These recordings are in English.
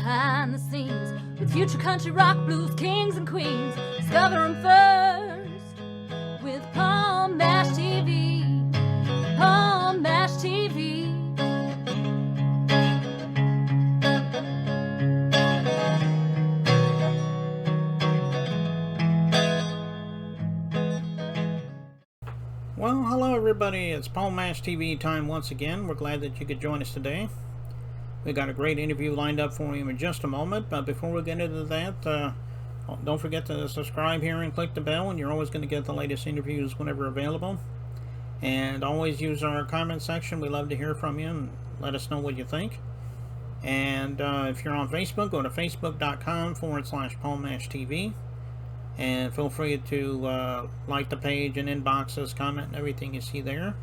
behind the scenes with future country rock blues kings and queens. Discover them first with Palm Mash TV. Palm Mash TV. Well, hello everybody, it's Palm Mash TV time once again. We're glad that you could join us today. We got a great interview lined up for you in just a moment, but before we get into that, don't forget to subscribe here and click the bell, and you're always going to get the latest interviews whenever available. And always use our comment section. We love to hear from you and let us know what you think. And if you're on Facebook, go to facebook.com/PalmMashTV. And feel free to like the page and inboxes, comment, and everything you see there.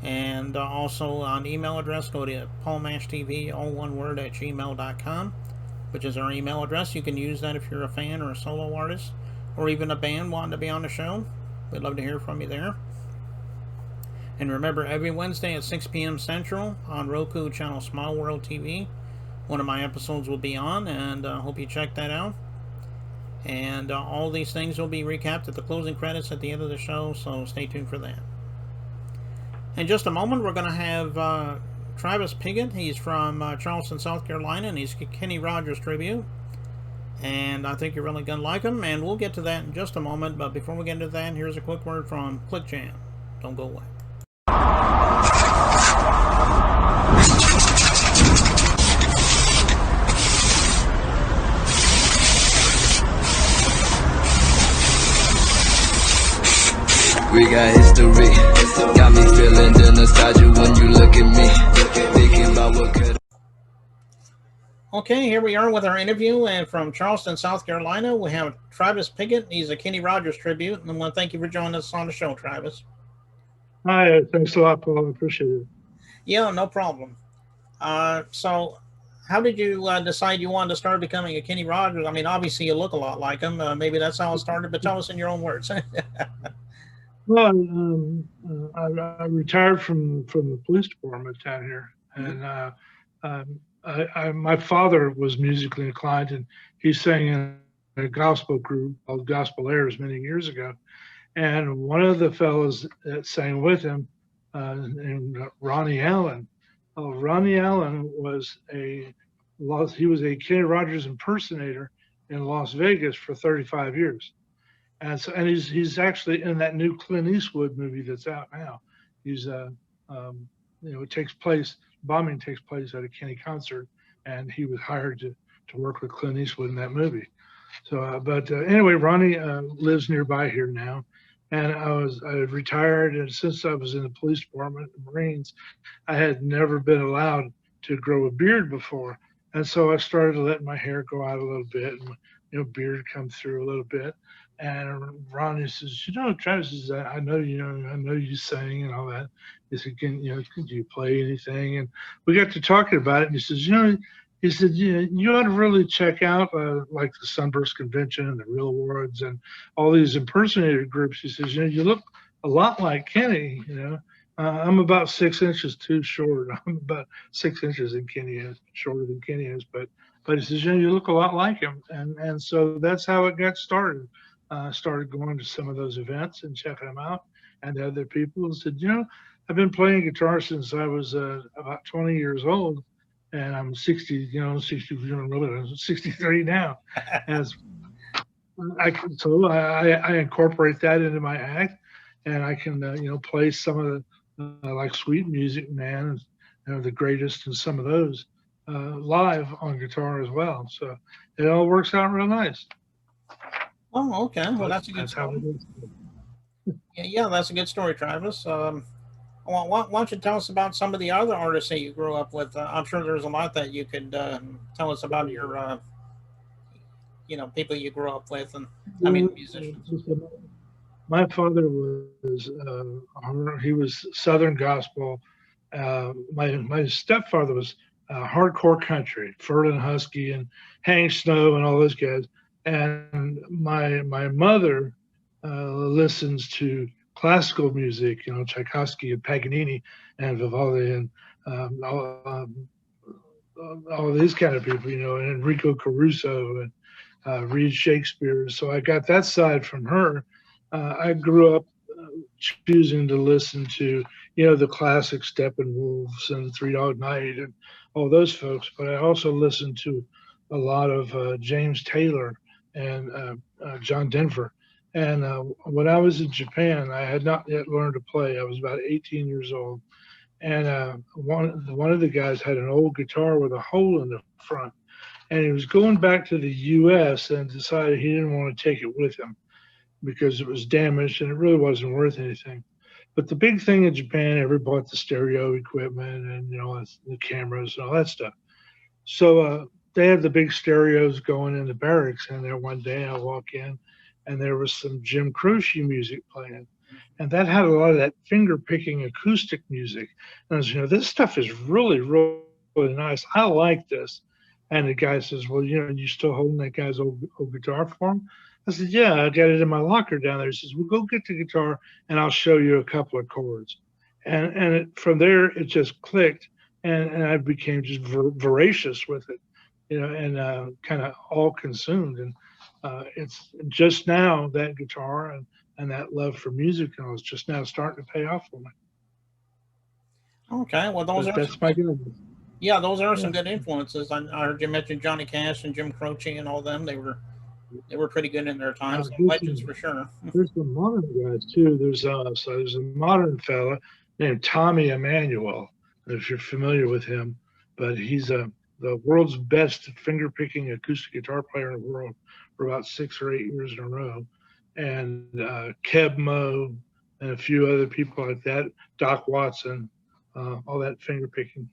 And also on email address, go to palmmashtv, all one word, at gmail.com, which is our email address. You can use that if you're a fan or a solo artist, or even a band wanting to be on the show. We'd love to hear from you there. And remember, every Wednesday at 6 p.m. Central on Roku channel Small World TV, one of my episodes will be on, and hope you check that out. And all these things will be recapped at the closing credits at the end of the show, so stay tuned for that. In just a moment, we're going to have Travis Pigott. He's from Charleston, South Carolina, and he's a Kenny Rogers tribute. And I think you're really going to like him, and we'll get to that in just a moment. But before we get into that, here's a quick word from Click Jam. Don't go away. We got history, got me feeling the nostalgia when you look at me, thinking about what could. Okay, here we are with our interview, and from Charleston, South Carolina, we have Travis Pigott. He's a Kenny Rogers tribute, and I want to thank you for joining us on the show, Travis. Hi, thanks a lot, Paul. I appreciate it. Yeah, no problem. So how did you decide you wanted to start becoming a Kenny Rogers? I mean, obviously you look a lot like him. Maybe that's how it started, but tell us in your own words. Well, I retired from the police department down here, and my father was musically inclined, and he sang in a gospel group called Gospel Airs many years ago. And one of the fellows that sang with him, named Ronnie Allen. Ronnie Allen was he was a Kenny Rogers impersonator in Las Vegas for 35 years. And so, and he's actually in that new Clint Eastwood movie that's out now. He's bombing takes place at a Kenny concert, and he was hired to work with Clint Eastwood in that movie. So, anyway, Ronnie lives nearby here now, and I had retired, and since I was in the police department, the Marines, I had never been allowed to grow a beard before, and so I started letting my hair go out a little bit, and beard come through a little bit. And Ronnie says, Travis says, I know you sing and all that. He said, could you play anything? And we got to talking about it. And he says, you ought to really check out like the Sunburst Convention and the Real Awards and all these impersonator groups. He says, you look a lot like Kenny. I'm about 6 inches too short. I'm about 6 inches in Kenny is, shorter than Kenny is, but he says, you look a lot like him. And so that's how it got started. Started going to some of those events and checking them out, and other people said, I've been playing guitar since I was about 20 years old, and I'm 63 now. And I incorporate that into my act, and I can play some of the like Sweet Music Man, the greatest, and some of those live on guitar as well. So it all works out real nice. Oh, okay. Well, that's a good story. Yeah, that's a good story, Travis. Why don't you tell us about some of the other artists that you grew up with? I'm sure there's a lot that you could tell us about your, people you grew up with, and musicians. My father was he was Southern gospel. My stepfather was hardcore country, Furlan Husky and Hank Snow and all those guys. And my mother listens to classical music, Tchaikovsky and Paganini and Vivaldi and all these kind of people, and Enrico Caruso and Reed Shakespeare. So I got that side from her. I grew up choosing to listen to, the classic Steppenwolves and Three Dog Night and all those folks. But I also listened to a lot of James Taylor and John Denver. And when I was in Japan, I had not yet learned to play. I was about 18 years old. And one of the guys had an old guitar with a hole in the front. And he was going back to the U.S. and decided he didn't want to take it with him because it was damaged and it really wasn't worth anything. But the big thing in Japan, everybody bought the stereo equipment and the cameras and all that stuff. So they had the big stereos going in the barracks, and there one day I walk in, and there was some Jim Croce music playing, and that had a lot of that finger picking acoustic music. And I was, this stuff is really, really, really nice. I like this. And the guy says, well, you still holding that guy's old guitar for him? I said, yeah, I got it in my locker down there. He says, well, go get the guitar and I'll show you a couple of chords. And from there, it just clicked. And I became just voracious with it, and kind of all consumed. And it's just now that guitar and that love for music, and it's just now starting to pay off for me. Okay, well, that's my good. Yeah, those are some good influences. I heard you mention Johnny Cash and Jim Croce and all them. They were pretty good in their times. Legends for sure. There's some modern guys too. There's a modern fella named Tommy Emmanuel, if you're familiar with him, but he's the world's best finger picking acoustic guitar player in the world for about 6 or 8 years in a row. And Keb Mo and a few other people like that, Doc Watson, all that finger picking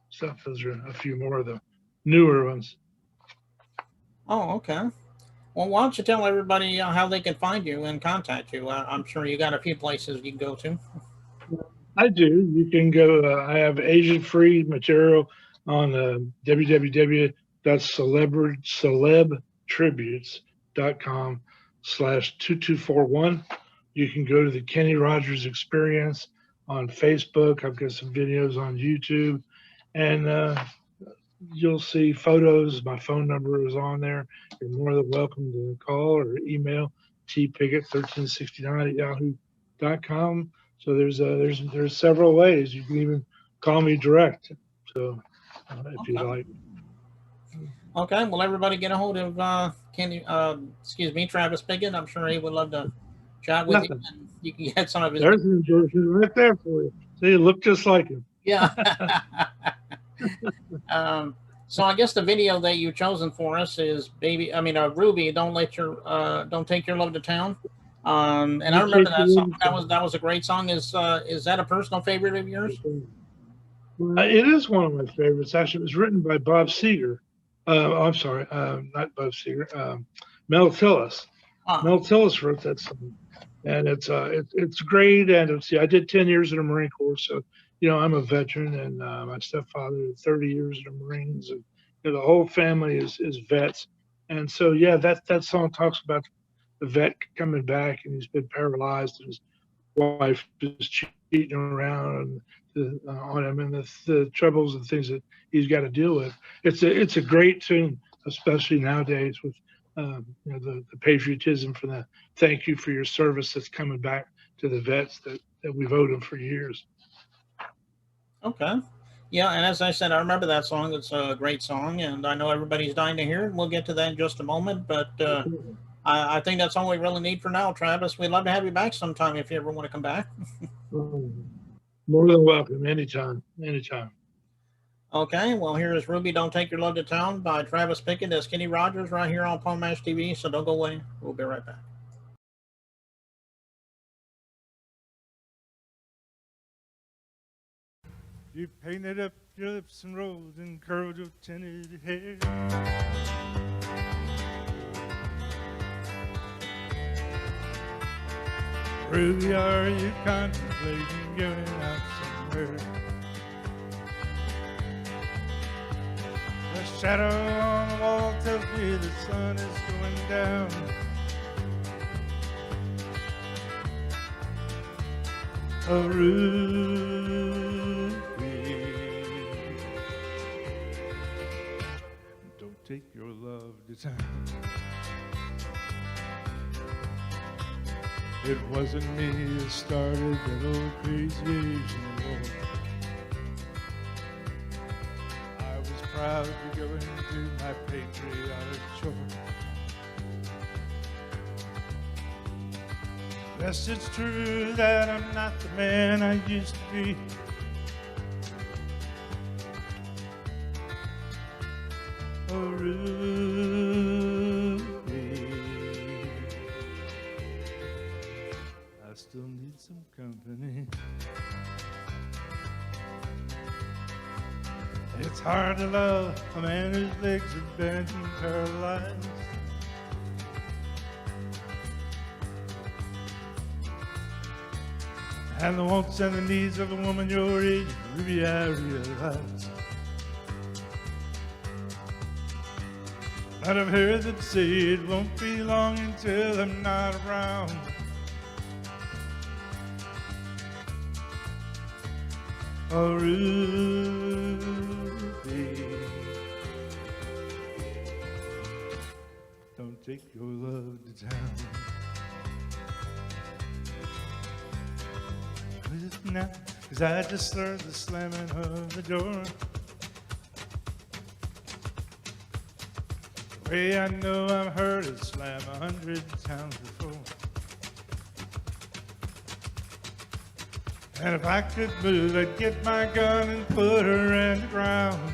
stuff. Those are a few more of the newer ones. Oh, okay. Well, why don't you tell everybody how they can find you and contact you? I'm sure you got a few places you can go to. I do. You can go. I have Asian-free material on www.celebtributes.com/2241. You can go to the Kenny Rogers Experience on Facebook. I've got some videos on YouTube, and you'll see photos. My phone number is on there. You're more than welcome to call or email tpigott1369@yahoo.com. So there's several ways. You can even call me direct. So if you like. Okay. Well, everybody get a hold of Travis Pigott. I'm sure he would love to chat with you. And you can get some of his. There's an endorsement right there for you. See, you look just like him. Yeah. So I guess the video that you've chosen for us is Ruby, don't take your love to town. And I remember that song. That was a great song. Is that a personal favorite of yours? It is one of my favorites. Actually, it was written by Bob Seger. I'm sorry, not Bob Seger. Mel Tillis. Mel Tillis wrote that song, and it's great. And I did 10 years in the Marine Corps, so I'm a veteran, and my stepfather did 30 years in the Marines, and the whole family is vets. And so that song talks about the vet coming back, and he's been paralyzed, and his wife is cheating around on him, and the troubles and things that he's got to deal with. It's a great tune, especially nowadays with the patriotism for the thank you for your service that's coming back to the vets that we've owed them for years. Okay. Yeah, and as I said, I remember that song. It's a great song, and I know everybody's dying to hear it. We'll get to that in just a moment, but I think that's all we really need for now, Travis. We'd love to have you back sometime if you ever want to come back. More than welcome. Anytime. Okay, well, here is Ruby, Don't Take Your Love to Town by Travis Pigott. That's Kenny Rogers right here on Palm Mash TV, so don't go away. We'll be right back. You painted up your lips and rolled and curled your tinted hair. Ruby, are you contemplating going out somewhere? The shadow on the wall tells me the sun is going down. Oh, Ruby, take your love to town. It wasn't me that started that old crazy Asian war. I was proud to go into my patriotic chore. Yes, it's true that I'm not the man I used to be. Oh, Ruby, I still need some company. It's hard to love a man whose legs are bent and paralyzed. And the wants and the needs of a woman your age, Ruby, I realize. But I've heard them say it won't be long until I'm not around. Oh, Ruby, don't take your love to town. Listen now, 'cause I just heard the slamming of the door. The way I know I've heard it slam 100 times before. And if I could move, I'd get my gun and put her in the ground.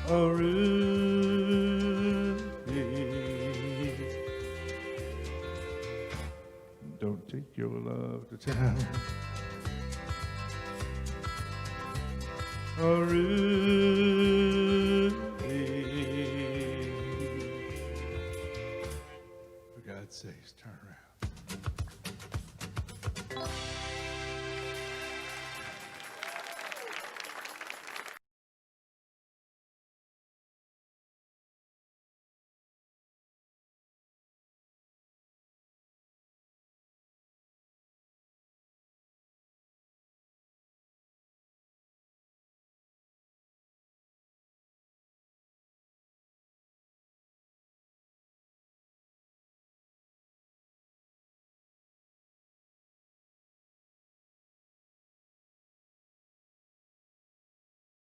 Oh, Ruby, don't take your love to town. Oh, Ruby, for God's sakes, turn around.